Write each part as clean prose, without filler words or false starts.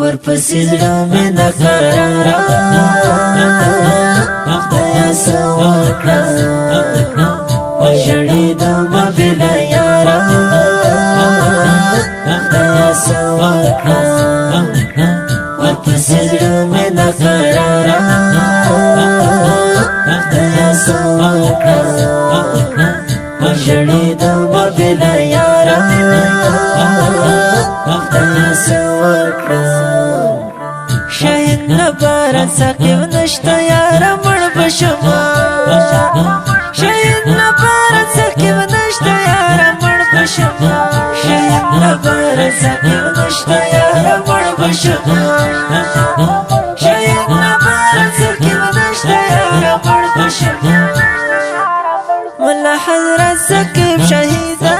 ورپسې زړه مې نه قراره خدایه څه وکړه وژړېدمه بېله یاره خدایه څه وکړه ورپسې زړه مې نه قراره خدایه څه وکړه وژړېدمه بېله یاره خدایه څه وکړه شهید لپاره سقیم نشته یاره مړ به شمه شهید لپاره سقیم نشته یاره مړ به شمه شهید لپاره سقیم نشته یاره مړ به شمه شهید لپاره سقیم نشته یاره مړ به شمه ملا حضرت سقیم شهیده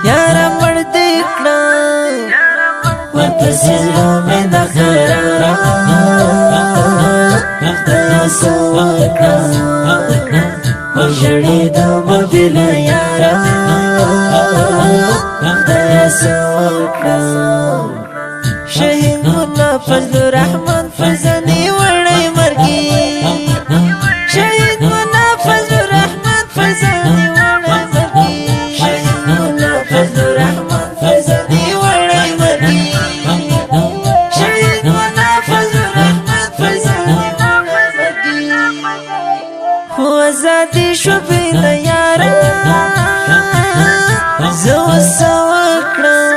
یاره مړ دې کړه ورپسې زړه مې نه قراره خدایه څه وکړه وژړېدمه بېله یاره خدایه څه وکړه شهید ملا فضل الرحمن فضلي وړی مرګي شهید ملا فضل الرحمن فضلي وړی مرګي شهید ملا فضل الرحمن فضلي وړی مرګي شهید ملا فضل الرحمن فضلي وړی مرګي هو ازادي شو بېله یاره زه اوس څه وکړم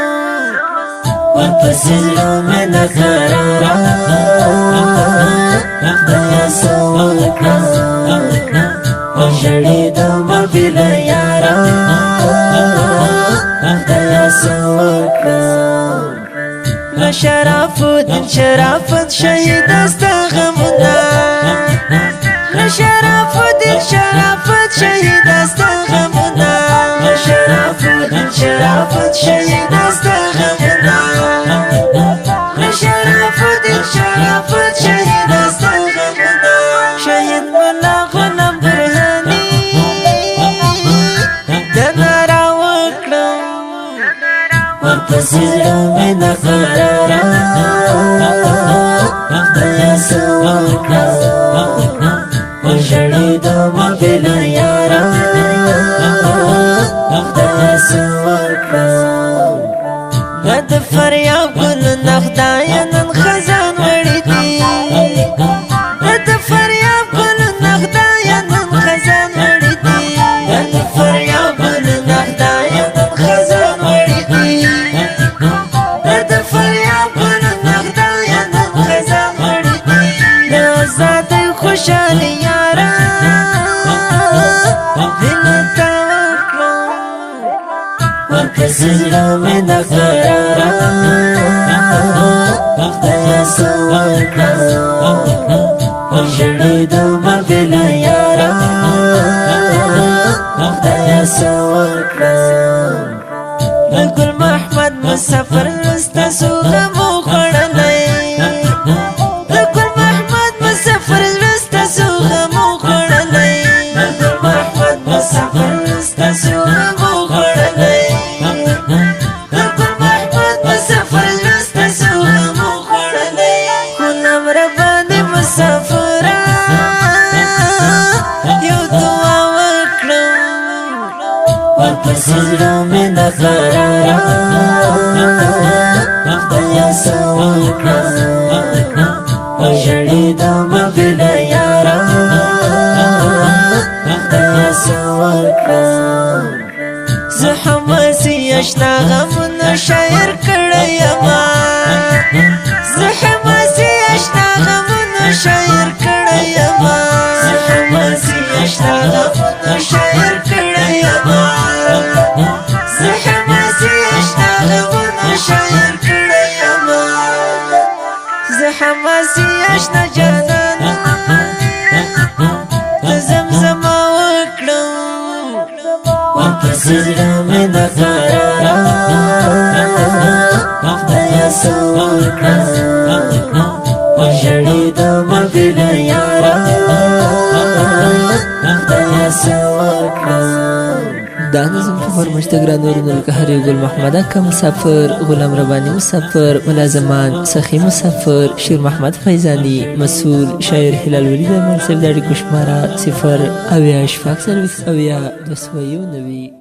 ورپسې زړه مې نه قراره خدایه څه وکړه وژړېدمه بېله یاره خدایه څه وکړه له شرف الدین شرافت شهیده ستا غمونه له شرف الدین شرافت شهیده ستا غمونه له شرف الدین شرافت شهیده ستا غمونه له شرف الدین شرافت شهیده ستا غمونه شهید ملا غلام برهاني دنا راوکړم ورپسې زړه مې نه قراره خدایه څه وکړه وژړېدمه بېله یاره خدایه څه وکړه د فریاب ګلونه خدایه نن خزان وړي دي د فریاب ګلونه خدایه نن خزان وړي دي د فریاب ګلونه خدایه نن خزان وړي دي د فریاب ګلونه خدایه نن خزان وړي دي د ازادۍ خوشحالي یاره هیله ته وکړم ورپسې زړه مې نه قراره خدایه څه وکړه وژړېدمه بېله یاره خدایه څه وکړه د ګل محمد مسافر ستاسو غم وخوړلی د ګل محمد مسافر ستاسو غم وخوړلی د ګل محمد مسافر ستاسو غم وخوړلی د ګل محمد مسافر ستاسو غم وخوړلی غلام رباني مسافره یو دعا وکړم ورپسې زړه مې نه قراره خدایه څه وکړه وژړېدمه بېله یاره خدایه څه وکړه زه حماسي اشنا غمونه شاعر کړی یمه زه حماسي اشنا غمونه شاعر کړی یمه زه حماسي اشنا غمونه شاعر کړی یمه زه حماسي اشنا غمونه شاعر کړی یمه زه حماسي اشنا جانان د زمزمه وکړم ورپسې زړه مې نه قراره خدایه څه وکړه وژړېدمه بېله یاره خدایه څه وکړه دا نظم ورمشت ګران ورونو القهر ګل محمد اکا مسافر غلام ربانی مسافر ملازمان سخی مسافر شیر محمد فیضانی مسئول شاعر هلال ولی د منصب د اړیکو شماره 0 اویا شپږ 291